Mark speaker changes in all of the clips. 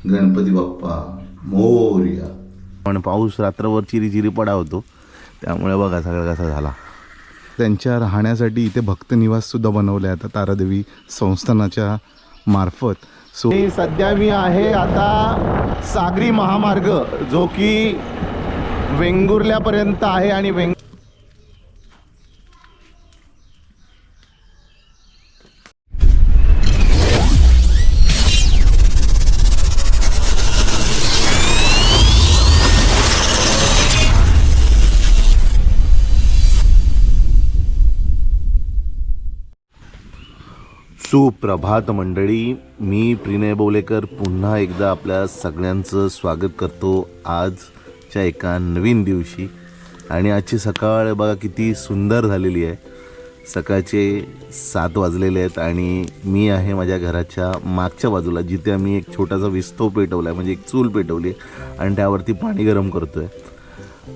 Speaker 1: गणपती बाप्पा मोरया. पण पाऊस रात्रभर चिरी पडा होतो, त्यामुळे बघा सगळं कसा झाला. त्यांच्या राहण्यासाठी इथे भक्त निवाससुद्धा बनवले आता तारादेवी संस्थानाच्या मार्फत. सो सध्या मी आहे आता सागरी महामार्ग जो की वेंगुर्ल्यापर्यंत आहे आणि सुप्रभात मंडळी. मी प्रिनय बोलेकर पुन्हा एकदा आपल्या सगळ्यांचं स्वागत करतो आजच्या एका नवीन दिवशी. आणि आजची सकाळ बघा किती सुंदर झालेली आहे. सकाळचे 7 वाजलेले आहेत आणि मी आहे माझ्या घराच्या मागच्या बाजूला, जिथे आम्ही एक छोटासा विस्तव पेटवला आहे, म्हणजे एक चूल पेटवली आणि त्यावरती पाणी गरम करतो आहे.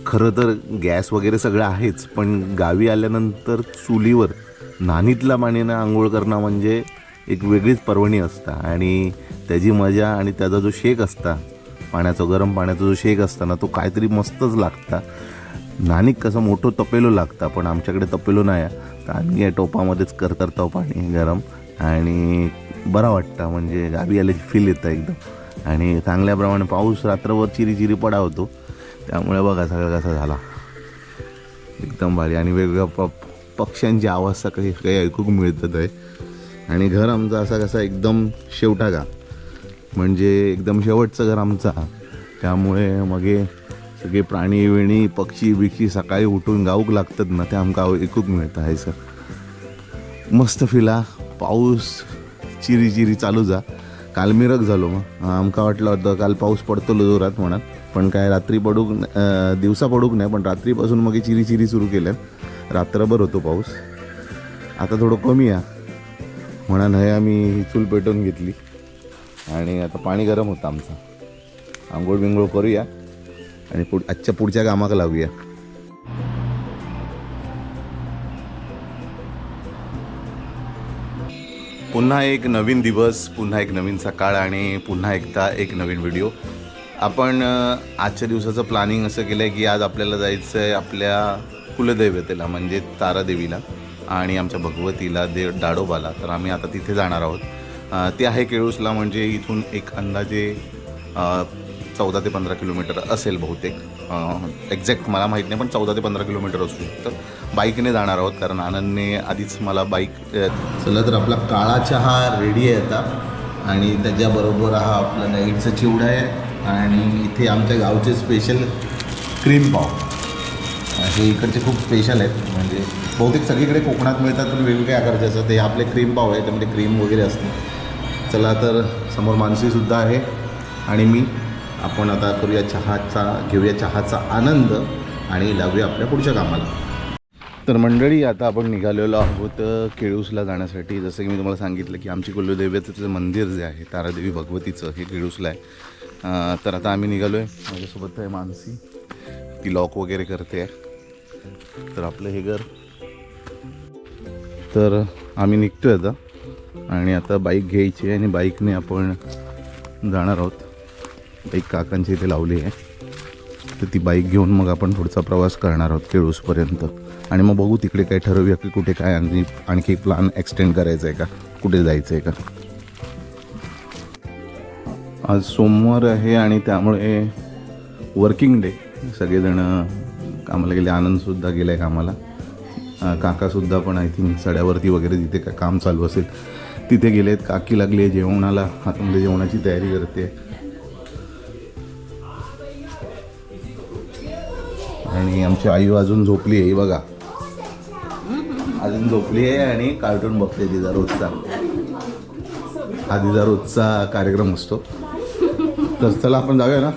Speaker 1: खरं तर गॅस वगैरे सगळं आहेच, पण गावी आल्यानंतर चुलीवर नानीतल्या पाण्यानं आंघोळ करणं म्हणजे एक वेगळीच पर्वणी असता आणि त्याची मजा आणि त्याचा जो शेक असता, पाण्याचा गरम पाण्याचा जो शेक असता ना, तो काहीतरी मस्तच लागता. नानीक कसं मोठं तपेलो लागता, पण आमच्याकडे तपेलो नाही, तर आम्ही या टोपामध्येच करतो पाणी गरम आणि बरं वाटतं. म्हणजे गावी आल्याची फील येतं एकदम. आणि चांगल्याप्रमाणे पाऊस रात्रभर चिरी पडा होतो, त्यामुळे बघा सगळं कसा झाला एकदम भारी. आणि वेगवेगळ्या पक्ष्यांची आवाज सकाळी काही ऐकू मिळतात आहे. आणि घर आमचं असा कसा एकदम शेवटा का, म्हणजे एकदम शेवटचं घर आमचा, त्यामुळे मग हे सगळे प्राणी वेणी पक्षी बिक्षी सकाळी उठून गाऊक लागतात ना, ते आमका ऐकूक मिळतं आहे. सर मस्त फिला. पाऊस चिरी चालू जा. काल मिरक झालो, मग आमका वाटलं होतं काल पाऊस पडतो जोरात म्हणत, पण काय रात्री पडूक दिवसा पडूक नाही, पण रात्रीपासून मग चिरी सुरू केल्या. रात्रभर होतो पाऊस. आता थोडं कमी आहे म्हणून हे आम्ही चूल पेटवून घेतली आणि आता पाणी गरम होतं आमचं. आंघोळ बिंघोळ करूया आणि आजच्या पुढच्या कामाला लावूया. पुन्हा एक नवीन दिवस, पुन्हा एक नवीन सकाळ आणि पुन्हा एकदा एक नवीन व्हिडिओ. आपण आजच्या दिवसाचं प्लॅनिंग असं केलं आहे की आज आपल्याला जायचं आहे आपल्या कुलदैवतेला, म्हणजे तारादेवीला आणि आमच्या भगवतीला दाडोबाला. तर आम्ही आता तिथे जाणार आहोत. ते आहे केळूसला, म्हणजे इथून एक अंदाजे 14 ते 15 किलोमीटर असेल बहुतेक. एक्झॅक्ट मला माहीत नाही, पण 14 ते 15 किलोमीटर असू शकतं. बाईकने जाणार आहोत, कारण आनंदने आधीच मला बाईक. चला तर आपला काळा चहा रेडी आहे आता आणि त्याच्याबरोबर हा आपला नाईटचा चिवडा आहे आणि इथे आमच्या गावचे स्पेशल क्रीम पाव. हे इकडचे खूप स्पेशल आहेत, म्हणजे बहुतेक सगळीकडे कोकणात मिळतात पण वेगवेगळ्या आकारचे असतात. ते आपले क्रीम पाव आहे, त्यामध्ये क्रीम वगैरे असते. चला तर समोर मानसीसुद्धा आहे आणि मी. आपण आता घेऊया चहाचा आनंद आणि लावूया आपल्या पुढच्या कामाला. तर मंडळी आता आपण निघालेलो आहोत केळूसला जाण्यासाठी. जसं की मी तुम्हाला सांगितलं की आमची कुलदैवतेचं मंदिर जे आहे तारादेवी भगवतीचं, हे केळूसला आहे. तर आता आम्ही निघालो आहे. माझ्यासोबत आहे मानसी, ती लॉक वगैरे करते आहे. तर आपलं हे घर. तर आम्ही निघतो आहे आता आणि आता बाईक घ्यायची आहे आणि बाईकने आपण जाणार आहोत. बाईक काकांची इथे लावली आहे, तर ती बाईक घेऊन मग आपण पुढचा प्रवास करणार आहोत केळूसपर्यंत. आणि मग बघू तिकडे काय ठरवूया की कुठे काय आणखी प्लॅन एक्सटेंड करायचं आहे का, कुठे जायचं आहे का. आज सोमवार आहे आणि त्यामुळे वर्किंग डे. सगळेजण कामाला गेले. आनंदसुद्धा गेला आहे कामाला. काकासुद्धा पण आय थिंक सड्यावरती वगैरे जिथे काय काम चालू असेल तिथे गेलेत. काकी लागली आहे जेवणाला, हातामध्ये जेवणाची तयारी करते. आणि आमची आई अजून झोपली आहे, बघा अजून झोपली आहे आणि कार्टून बघते. तिचा रोजचा रोजचा कार्यक्रम असतो. तर चला आपण जाऊया ना.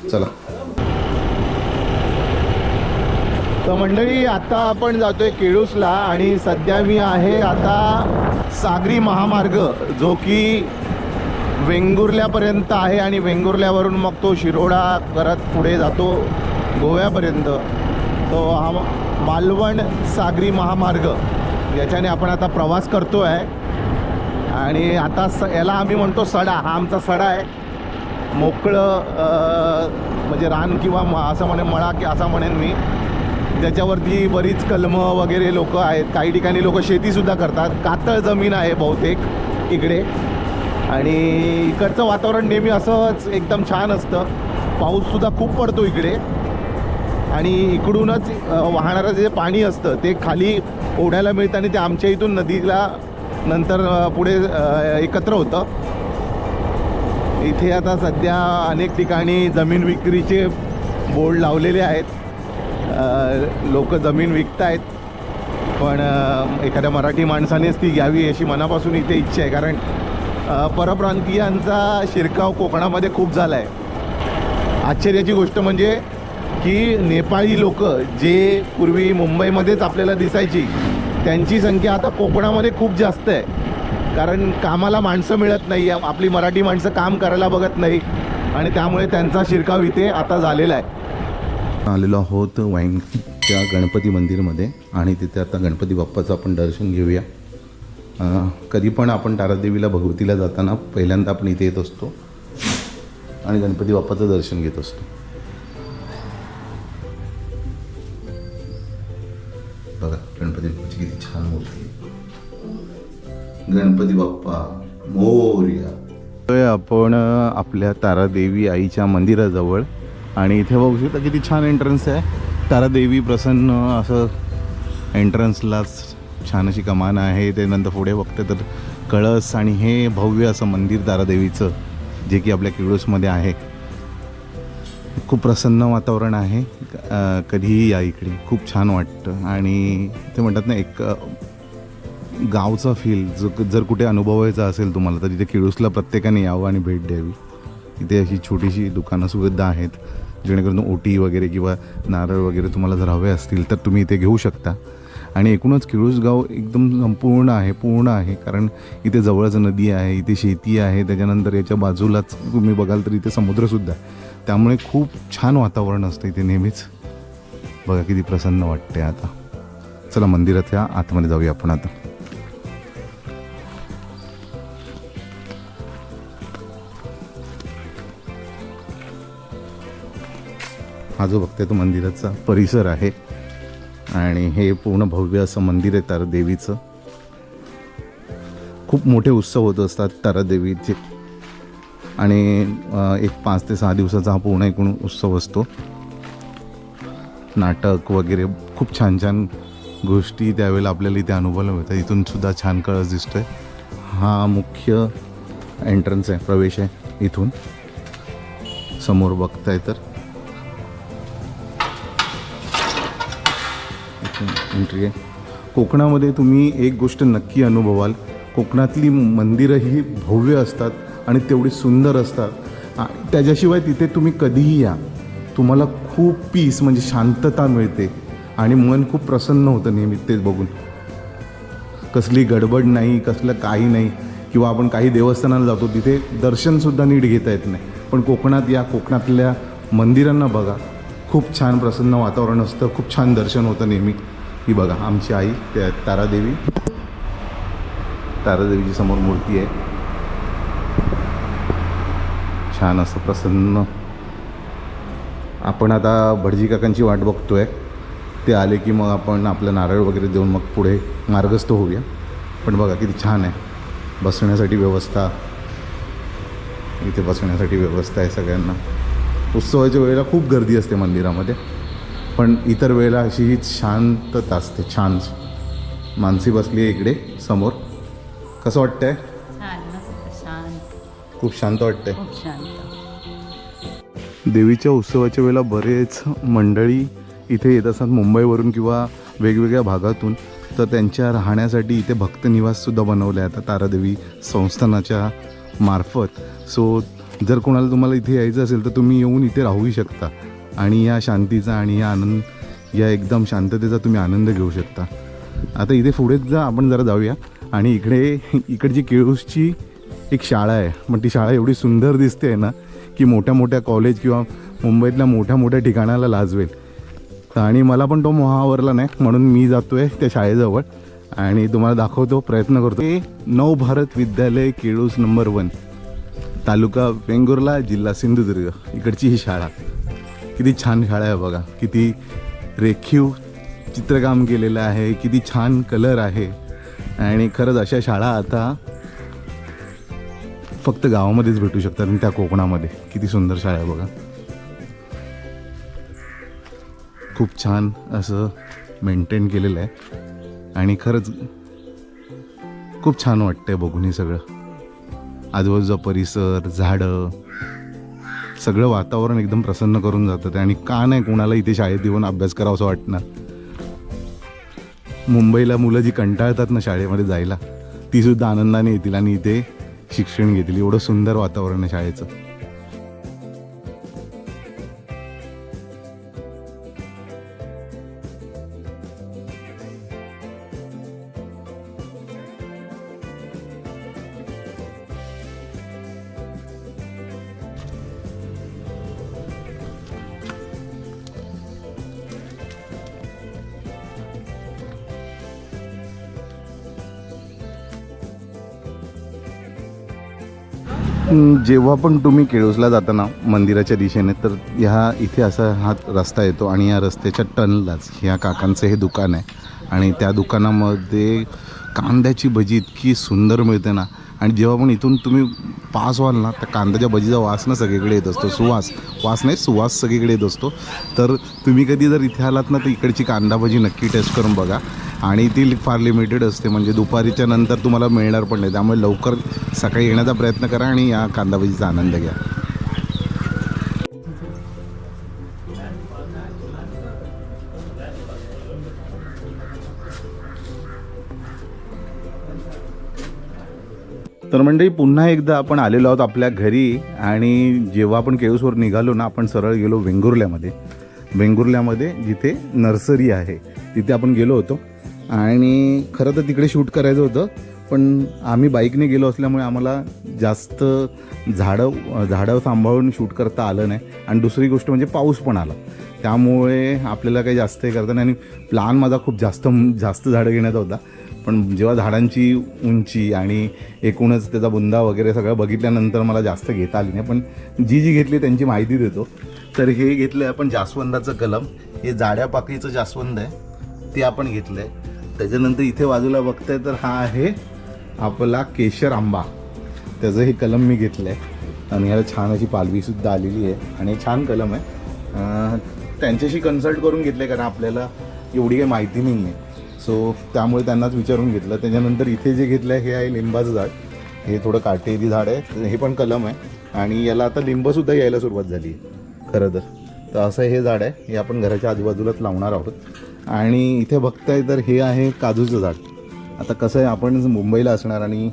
Speaker 1: चला तर मंडळी आता आपण जातोय केळूसला आणि सध्या मी आहे आता सागरी महामार्ग जो की वेंगुर्ल्यापर्यंत आहे आणि वेंगुर्ल्यावरून मग तो शिरोडा करत पुढे जातो गोव्यापर्यंत. तो हा मालवण सागरी महामार्ग याच्याने आपण आता प्रवास करतो आहे. आणि आता याला आम्ही म्हणतो सडा. हा आमचा सडा आहे मोकळं म्हणजे रान किंवा असं म्हणेन मळा की असं म्हणेन मी. त्याच्यावरती बरीच कलमं वगैरे लोकं आहेत. काही ठिकाणी लोक शेतीसुद्धा करतात. कातळ जमीन आहे बहुतेक इकडे. आणि इकडचं वातावरण नेहमी असंच एकदम छान असतं. पाऊससुद्धा खूप पडतो इकडे. आणि इकडूनच वाहणारं जे पाणी असतं ते खाली ओढ्याला मिळतं आणि ते आमच्या इथून नदीला नंतर पुढे एकत्र होतं. इथे आता सध्या अनेक ठिकाणी जमीन विक्रीचे बोर्ड लावलेले आहेत. लोक जमीन विकत आहेत. पण एखाद्या मराठी माणसानेच ती घ्यावी अशी मनापासून इथे इच्छा आहे. कारण परप्रांतीयांचा शिरकाव कोकणामध्ये खूप झाला आहे. आश्चर्याची गोष्ट म्हणजे की नेपाळी लोक जे पूर्वी मुंबईमध्येच आपल्याला दिसायची त्यांची संख्या आता कोकणामध्ये खूप जास्त आहे. कारण कामाला माणसं मिळत नाही. आपली मराठी माणसं काम करायला बघत नाही आणि त्यामुळे त्यांचा शिरकाव इथे आता झालेला आहे. आलेलो आहोत वाईनच्या गणपती मंदिरमध्ये आणि तिथे आता गणपती बाप्पाचं आपण दर्शन घेऊया. कधी पण आपण तारादेवीला भगवतीला जाताना पहिल्यांदा आपण इथे येत असतो आणि गणपती बाप्पाचं दर्शन घेत असतो. बघा गणपती बाप्पाची किती छान मूर्ती आहे. गणपती बाप्पा मोरया. आपण आपल्या तारादेवी आईच्या मंदिराजवळ आणि इथे बघू शकता किती छान एंट्रन्स आहे. तारादेवी प्रसन्न असं एंट्रन्सलाच छान अशी कमान आहे. त्यानंतर पुढे बघते तर कळस आणि हे भव्य असं मंदिर तारादेवीचं जे की आपल्या किळूसमध्ये आहे. खूप प्रसन्न वातावरण आहे. कधीही या इकडे खूप छान वाटतं. आणि ते म्हणतात ना एक गावचा फील जर कुठे अनुभवायचा असेल तुम्हाला तर तिथे किळूसला प्रत्येकाने यावं आणि भेट द्यावी. इथे अशी छोटीशी दुकानंसुद्धा आहेत जेणेकरून ओटी वगैरे किंवा नारळ वगैरे तुम्हाला जर हवे असतील तर तुम्ही इथे घेऊ शकता. आणि एकूणच किळूस गाव एकदम संपूर्ण आहे, पूर्ण आहे. कारण इथे जवळच नदी आहे, इथे शेती आहे. त्याच्यानंतर याच्या बाजूलाच तुम्ही बघाल तर इथे समुद्रसुद्धा आहे. त्यामुळे खूप छान वातावरण असतं इथे नेहमीच. बघा किती प्रसन्न वाटते. आता चला मंदिराच्या आतमध्ये जाऊया आपण आता. हा जो बघताय तो मंदिराचा परिसर आहे आणि हे पूर्ण भव्य असं मंदिर आहे तारादेवीचं. खूप मोठे उत्सव होत असतात तारादेवीचे आणि एक 5 ते 6 दिवसाचा हा पूर्ण एकूण उत्सव असतो. नाटक वगैरे खूप छान छान गोष्टी त्यावेळेला आपल्याला इथे अनुभवायला मिळतात. इथून सुद्धा छान कळस दिसतोय. हा मुख्य एंट्रन्स आहे, प्रवेश आहे. इथून समोर बघताय तर एंट्री आहे. कोकणामध्ये तुम्ही एक गोष्ट नक्की अनुभवाल. कोकणातली मंदिरं ही भव्य असतात आणि तेवढी सुंदर असतात. त्याच्याशिवाय तिथे तुम्ही कधीही या तुम्हाला खूप पीस म्हणजे शांतता मिळते आणि मन खूप प्रसन्न होतं नेहमी ते बघून. कसली गडबड नाही, कसलं काही नाही. किंवा आपण काही देवस्थानाला जातो तिथे दर्शनसुद्धा नीट घेता येत नाही. पण कोकणात या, कोकणातल्या मंदिरांना बघा. खूप छान प्रसन्न वातावरण असतं, खूप छान दर्शन होतं नेहमी. ही बघा आमची आई त्या तारादेवी, तारादेवीची समोर मूर्ती आहे. छान असं प्रसन्न. आपण आता भटजी काकांची वाट बघतोय. ते आले की मग आपण आपलं नारळ वगैरे देऊन मग पुढे मार्गस्थ होऊया. पण बघा किती छान आहे. बसण्यासाठी व्यवस्था, इथे बसण्यासाठी व्यवस्था आहे सगळ्यांना. उत्सवाच्या वेळेला खूप गर्दी असते मंदिरामध्ये, पण इतर वेळेला अशी शांतता असते. छान मानसी बसली आहे इकडे समोर. कसं वाटतंय? खूप शांत वाटतंय. देवीच्या उत्सवाच्या वेळेला बरेच मंडळी इथे येत असतात मुंबईवरून किंवा वेगवेगळ्या भागातून. तर त्यांच्या राहण्यासाठी इथे भक्त निवाससुद्धा बनवले आहे आता तारादेवी संस्थानाच्या मार्फत. सो जर कोणाला तुम्हाला इथे यायचं असेल तर तुम्ही येऊन इथे राहूही शकता आणि या शांतीचा आणि या आनंद, या एकदम शांततेचा तुम्ही आनंद घेऊ शकता. आता इथे पुढेच आपण जरा जाऊया आणि इकडची किळूसची एक शाळा आहे. पण ती शाळा एवढी सुंदर दिसते आहे ना की मोठ्या मोठ्या कॉलेज किंवा मुंबईतल्या मोठ्या मोठ्या ठिकाणाला लाजवेल. आणि मला पण तो मोह आवरला नाही म्हणून मी जातो आहे त्या शाळेजवळ आणि तुम्हाला दाखवतो, प्रयत्न करतो. हे नवभारत विद्यालय किळूस नंबर 1. तालुका वेंगुर्ला, जिल्हा सिंधुदुर्ग, इकडची ही शाळा. किती छान शाळा आहे बघा, किती रेखीव चित्रकाम केलेलं आहे, किती छान कलर आहे. आणि खरंच अशा शाळा आता फक्त गावामध्येच भेटू शकतात आणि त्या कोकणामध्ये. किती सुंदर शाळा आहे बघा. खूप छान असं मेंटेन केलेलं आहे आणि खरंच खूप छान वाटतंय बघून हे सगळं. आजूबाजूचा परिसर, झाडं, सगळं वातावरण एकदम प्रसन्न करून जातं. आणि का नाही कोणाला इथे शाळेत येऊन अभ्यास करावा असं वाटणार. मुंबईला मुलं जी कंटाळतात ना शाळेमध्ये जायला, ती सुद्धा आनंदाने येतील आणि इथे शिक्षण घेतील. एवढं सुंदर वातावरण आहे शाळेचं. जेव्हा पण तुम्ही केळूसला जाता ना मंदिराच्या दिशेने, तर इथे असा हा रस्ता येतो आणि या रस्त्याच्या टर्नलाच ह्या काकांचं हे दुकान आहे. आणि त्या दुकानामध्ये कांद्याची भजी इतकी सुंदर मिळते ना. आणि जेव्हा पण इथून तुम्ही पास व्हाल ना, त्या कांद्याच्या भजीचा वास ना सगळीकडे येत असतो. सुवास सगळीकडे येत असतो. तर तुम्ही कधी जर इथे आलात ना, तर इकडची कांदा भजी नक्की टेस्ट करून बघा. आणि ती फार लिमिटेड असते, म्हणजे दुपारीच्या नंतर तुम्हाला मिळणार पण नाही. त्यामुळे लवकर सकाळी येण्याचा प्रयत्न करा आणि या कांदा भजीचा आनंद घ्या. तर मंडळी, पुन्हा एकदा आपण आलेलो आहोत आपल्या घरी. आणि जेव्हा आपण केळूसवर निघालो ना, आपण सरळ गेलो वेंगुर्ल्यामध्ये जिथे नर्सरी आहे तिथे आपण गेलो होतो. आणि खरं तर तिकडे शूट करायचं होतं, पण आम्ही बाईकने गेलो असल्यामुळे आम्हाला जास्त झाडं सांभाळून शूट करता आलं नाही. आणि दुसरी गोष्ट म्हणजे पाऊस पण आला, त्यामुळे आपल्याला काही जास्त हे करता नाही. आणि प्लॅन माझा खूप जास्त झाडं घेण्याचा होता, पण जेव्हा झाडांची उंची आणि एकूणच त्याचा बुंदा वगैरे सगळं बघितल्यानंतर मला जास्त घेता आली नाही. पण जी घेतली त्यांची माहिती देतो. तर हे घेतलं आहे आपण जास्वंदाचं कलम. हे जाड्या पाकळीचं जास्वंद आहे, ते आपण घेतलं आहे. त्याच्यानंतर इथे बाजूला बघताय तर हा आहे आपला केशर आंबा, त्याचं हे कलम मी घेतलं आहे. आणि याला छान अशी पालवीसुद्धा आलेली आहे आणि छान कलम आहे. त्यांच्याशी कन्सल्ट करून घेतलं कारण आपल्याला एवढी काही माहिती नाही आहे, सो त्यामुळे त्यांनाच विचारून घेतलं. त्याच्यानंतर इथे जे घेतलं आहे हे आहे लिंबाचं झाड. हे थोडं काटेरी झाड आहे, हे पण कलम आहे. आणि याला आता लिंबसुद्धा यायला सुरुवात झाली आहे खरं तर असं हे झाड आहे. हे आपण घराच्या आजूबाजूलाच लावणार आहोत. आणि इथे बघताय तर हे आहे काजूचं झाड. आता कसं आहे, आपण मुंबईला असणार आणि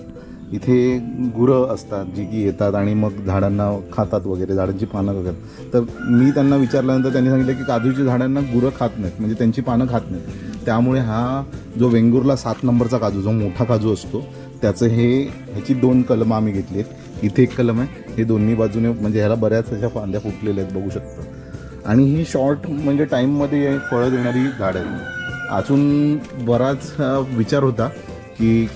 Speaker 1: इथे गुरं असतात जी की येतात आणि मग झाडांना खातात वगैरे, झाडांची पानं वगैरे. तर मी त्यांना विचारल्यानंतर त्यांनी सांगितलं की काजूच्या झाडांना गुरं खात नाहीत, म्हणजे त्यांची पानं खात नाहीत. त्यामुळे हा जो वेंगुर्ला 7 नंबरचा काजू, जो मोठा काजू असतो, ह्याची 2 कलमं आम्ही घेतली आहेत. इथे एक कलम आहे, हे दोन्ही बाजूने म्हणजे ह्याला बऱ्याच अशा फांद्या फुटलेल्या आहेत, बघू शकतो. आणि ही शॉर्ट म्हणजे टाईममध्ये फळं देणारी झाड आहे. अजून बराच विचार होता की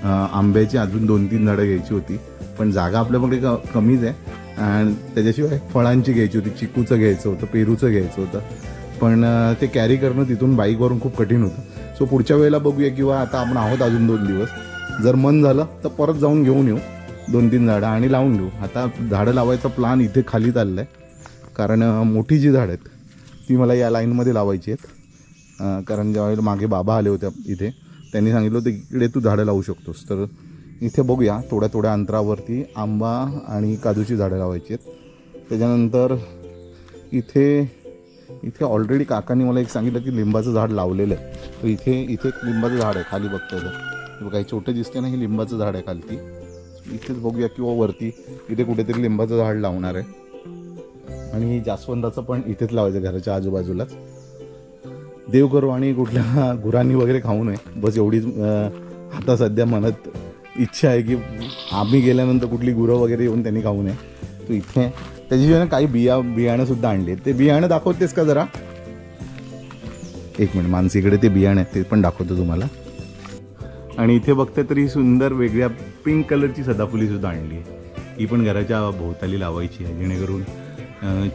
Speaker 1: आंब्याची अजून 2-3 झाडं घ्यायची होती, पण जागा आपल्याकडे कमीच आहे. आणि त्याच्याशिवाय फळांची घ्यायची होती, चिकूचं घ्यायचं होतं, पेरूचं घ्यायचं होतं, पण ते कॅरी करणं तिथून बाईकवरून खूप कठीण होतं. सो पुढच्या वेळेला बघूया, किंवा आता आपण आहोत अजून 2 दिवस, जर मन झालं तर परत जाऊन घेऊन येऊ 2-3 झाडं आणि लावून घेऊ. आता झाडं लावायचा प्लान इथे खाली चाललं आहे, कारण मोठी जी झाडं आहेत ती मला या लाईनमध्ये लावायची आहेत. कारण ज्यावेळेला मागे बाबा आले होते इथे, त्यांनी सांगितलं होतं इकडे तू झाडं लावू शकतोस. तर इथे बघूया, थोड्या अंतरावरती आंबा आणि काजूची झाडं लावायची आहेत. त्याच्यानंतर इथे ऑलरेडी काकांनी मला एक सांगितलं की लिंबाचं झाड लावलेलं आहे. तर इथे एक लिंबाचं झाड आहे खाली, बघताय तर काही छोटे दिसते ना, हे लिंबाचं झाड आहे खालती. इथेच बघूया, किंवा वरती इथे कुठेतरी लिंबाचं झाड लावणार आहे. आणि जास्वंदाचं पण इथेच लावायचं घराच्या आजूबाजूलाच. देव करू आणि कुठल्या गुरांनी वगैरे खाऊ नये, बस एवढीच आता सध्या मनात इच्छा आहे की आम्ही गेल्यानंतर कुठली गुरं वगैरे येऊन त्यांनी खाऊ नये. तो इथे त्याच्याशिवाय काही बियाणंसुद्धा आणले. ते बियाणं दाखवतेस का जरा? एक मिनिट, मानसीकडे ते बियाणं आहेत, ते पण दाखवतो तुम्हाला. आणि इथे बघते तरी सुंदर वेगळ्या पिंक कलरची सदाफुलीसुद्धा आणली आहे.
Speaker 2: ही पण घराच्या भोवताली लावायची आहे, जेणेकरून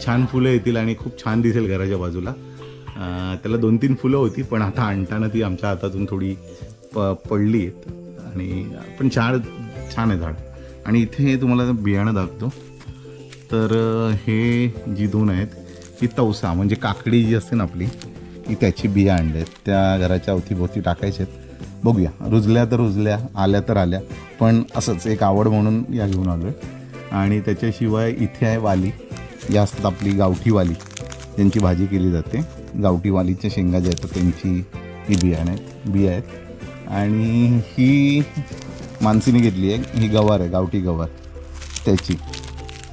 Speaker 2: छान फुलं येतील आणि खूप छान दिसेल घराच्या बाजूला. त्याला 2-3 फुलं होती, पण आता आणताना ती आमच्या हातातून थोडी पडली आहेत आणि पण छान आहे झाड. आणि इथे तुम्हाला बियाणं दाखवतो. तर हे जी 2 आहेत ही तवसा म्हणजे काकडी जी असते ना आपली, ही त्याची बिया आणल्या आहेत. त्या घराच्या अवतीभोवती टाकायच्या आहेत. बघूया, रुजल्या तर रुजल्या, आल्या तर आल्या, पण असंच एक आवड म्हणून या घेऊन आलो आहे. आणि त्याच्याशिवाय इथे आहे वाली, या असतात आपली गावठी वाली, ज्यांची भाजी केली जाते. गावठी वालीच्या शेंगा ज्या आहेत त्यांची ही बिया आहेत. आणि ही माणसीने घेतली आहे, ही गवार आहे, गावठी गवार त्याची.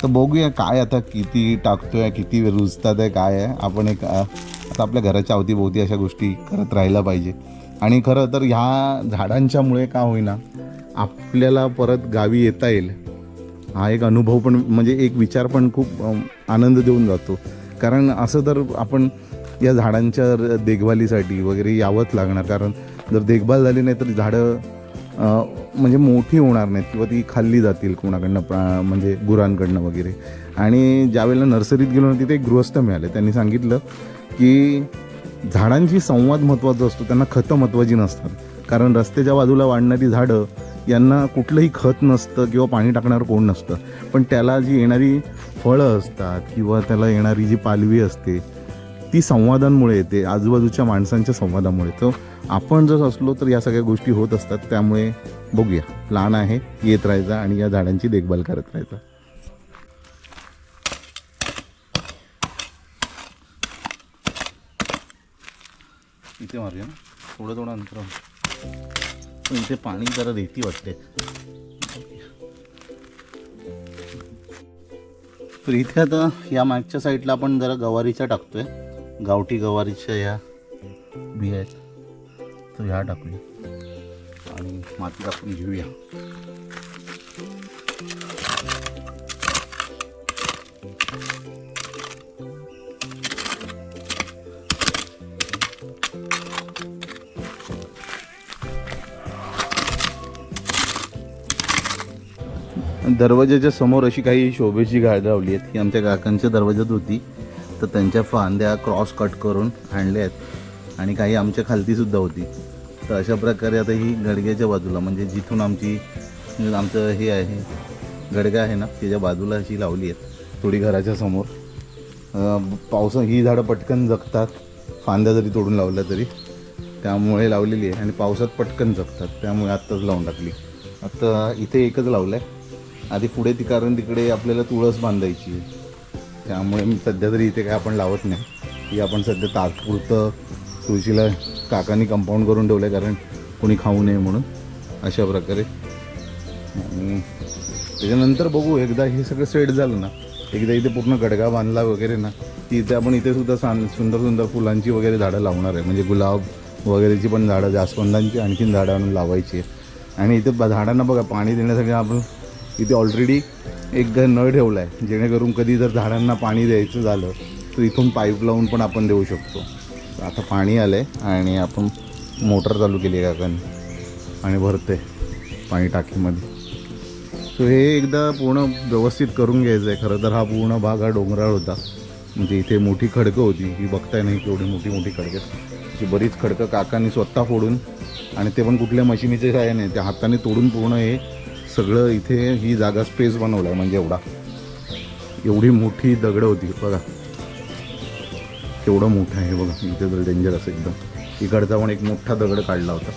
Speaker 2: तर बघूया काय आता किती टाकतोय, किती रुजतात आहे, काय आहे. आपण आता आपल्या घराच्या अवतीभोवती अशा गोष्टी करत राहायला पाहिजे. आणि खरं तर ह्या झाडांच्यामुळे का होईना आपल्याला परत गावी येता येईल, हा एक अनुभव पण म्हणजे एक विचार पण खूप आनंद देऊन जातो. कारण असं तर आपण या झाडांच्या देखभालीसाठी वगैरे यावंच लागणार, कारण जर देखभाल झाली नाही तर झाडं म्हणजे मोठी होणार नाहीत किंवा ती खाल्ली जातील कोणाकडनं, म्हणजे गुरांकडनं वगैरे. आणि ज्यावेळेला नर्सरीत गेलो ना, तिथे एक गृहस्थ मिळाले. त्यांनी सांगितलं की झाडांची संवाद महत्त्वाचा असतो, त्यांना खतं महत्त्वाची नसतात. कारण रस्त्याच्या बाजूला वाढणारी झाडं यांना कुठलंही खत नसतं किंवा पाणी टाकणारं कोण नसतं, पण त्याला जी येणारी फळं असतात किंवा त्याला येणारी जी पालवी असते ती संवादांमुळे येते, आजूबाजूच्या माणसांच्या संवादामुळे. तर आपण जर असलो तर या सगळ्या गोष्टी होत असतात. त्यामुळे बघूया, प्लॅन आहे येत राहायचा आणि या झाडांची देखभाल करत राहायचा. इथे मारूया ना, थोडं अंतर, पण इथे पाणी जरा रेती वाटते. तर इथे आता या मागच्या साईडला आपण जरा गवारीच्या टाकतोय, गावठी गवारीच्या या बिया आहेत, तर ह्या टाकूया आणि माती टाकून घेऊया. दरवाजाच्या समोर अशी काही शोभेची झाडं लावली आहेत. ही आमच्या काकांच्या दरवाजात होती, तर त्यांच्या फांद्या क्रॉस कट करून आणल्या आहेत आणि काही आमच्या खालतीसुद्धा होती. तर अशा प्रकारे आता ही गडग्याच्या बाजूला, म्हणजे जिथून आमचं हे आहे गडगा आहे ना, त्याच्या बाजूला अशी लावली आहेत थोडी घराच्या समोर. पावसा ही झाडं पटकन जगतात, फांद्या जरी तोडून लावल्या तरी, त्यामुळे लावलेली आहे. आणि पावसात पटकन जगतात, त्यामुळे आत्ताच लावून टाकली. आता इथे एकच लावलं आहे, आधी पुढे कारण तिकडे आपल्याला तुळस बांधायची आहे, त्यामुळे मी सध्या तरी इथे काय आपण लावत नाही. ही आपण सध्या तात्पुरतं तुळशीला काकांनी कंपाऊंड करून ठेवलं आहे, कारण कोणी खाऊ नये म्हणून, अशा प्रकारे. आणि त्याच्यानंतर बघू, एकदा हे सगळं सेट झालं ना, एकदा इथे पूर्ण गडगा बांधला वगैरे ना, की इथे आपण इथेसुद्धा सुंदर सुंदर फुलांची वगैरे झाडं लावणार आहे. म्हणजे गुलाब वगैरेची पण झाडं, जास्वंदांची आणखीन झाडं आणून लावायची आहे. आणि इथे झाडांना बघा पाणी देण्यासाठी आपण इथे ऑलरेडी एक नळ ठेवला आहे, जेणेकरून कधी जर झाडांना पाणी द्यायचं झालं तर इथून पाईप लावून पण आपण देऊ शकतो. आता पाणी आलं आहे आणि आपण मोटर चालू केली आहे काकांनी आणि भरते पाणी टाकीमध्ये. सो हे एकदा पूर्ण व्यवस्थित करून घ्यायचं आहे. खरं तर हा पूर्ण भाग हा डोंगराळ होता, म्हणजे इथे मोठी खडकं होती, ही बघताय नाही केवढी मोठी मोठी खडकं. अशी बरीच खडकं काकांनी स्वतः फोडून, आणि ते पण कुठल्या मशिनीचे काय नाही, त्या हाताने तोडून पूर्ण हे सगळं इथे ही जागा स्पेस बनवला आहे. म्हणजे एवढी मोठी दगडं होती बघा, केवढं मोठं आहे बघा. इथे तर डेंजरस एकदम. इकडचा पण एक मोठा दगड काढला होता,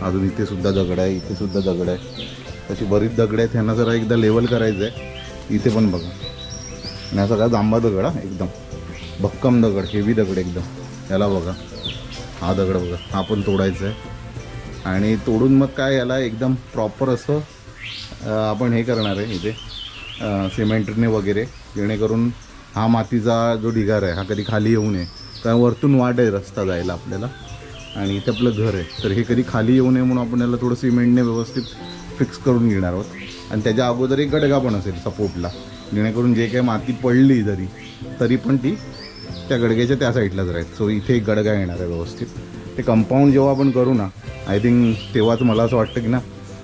Speaker 2: अजून इथे सुद्धा दगड आहे, इथे सुद्धा दगड आहे. तशी बरीच दगड आहेत, ह्यांना जरा एकदा लेवल करायचं आहे. इथे पण बघा, आणि हा सगळा जांबा दगड, हा एकदम भक्कम दगड, हेवी दगड एकदम. याला बघा, हा दगड बघा, हा पण तोडायचा आहे. आणि तोडून मग काय याला एकदम प्रॉपर असं आपण हे करणार आहे इथे सिमेंटने वगैरे, जेणेकरून हा मातीचा जो ढिगार आहे हा कधी खाली येऊ नये. कारण वरतून वाट आहे रस्ता जायला आपल्याला, आणि इथे आपलं घर आहे, तर हे कधी खाली येऊ नये म्हणून आपण याला थोडं सिमेंटने व्यवस्थित फिक्स करून घेणार आहोत. आणि त्याच्या अगोदर एक गडगा पण असेल सपोर्टला, जेणेकरून जे काही माती पडली तरी पण ती त्या गडग्याच्या त्या साईडलाच राहील. सो इथे एक गडगा येणार आहे व्यवस्थित. ते कंपाऊंड जेव्हा आपण करू ना, आय थिंक तेव्हाच मला असं वाटतं की ना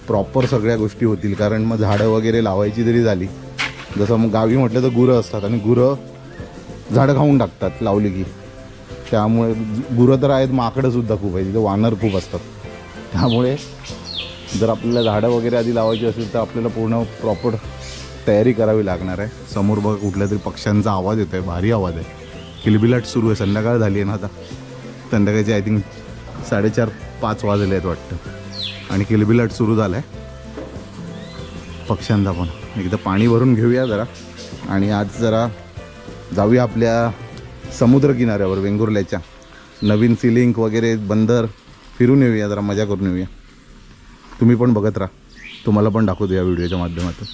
Speaker 2: प्रॉपर सगळ्या गोष्टी होतील. कारण मग झाडं वगैरे लावायची जरी झाली जसं मग गावी म्हटलं तर गुरं असतात आणि गुरं झाडं खाऊन टाकतात लावली की. त्यामुळे गुरं तर आहेत, माकडंसुद्धा खूप आहे तिथे, वानर खूप असतात. त्यामुळे जर आपल्याला झाडं वगैरे आधी लावायची असेल तर आपल्याला पूर्ण प्रॉपर तयारी करावी लागणार आहे. समोर बघा कुठल्या तरी पक्ष्यांचा आवाज येतो आहे, भारी आवाज आहे. किलबिलाट सुरू आहे, संध्याकाळ झाली आहे ना आता. संध्याकाळचे आय थिंक 4:30-5 वाजले आहेत वाटतं आणि किलबिलाट सुरू झाला आहे पक्ष्यांचा पण. एकदा पाणी भरून घेऊया जरा आणि आज जरा जाऊया आपल्या समुद्रकिनाऱ्यावर वेंगुर्ल्याच्या. नवीन सिलिंक वगैरे बंदर फिरून येऊया, जरा मजा करून येऊया. तुम्ही पण बघत राहा, तुम्हाला पण दाखवतो या व्हिडिओच्या माध्यमातून.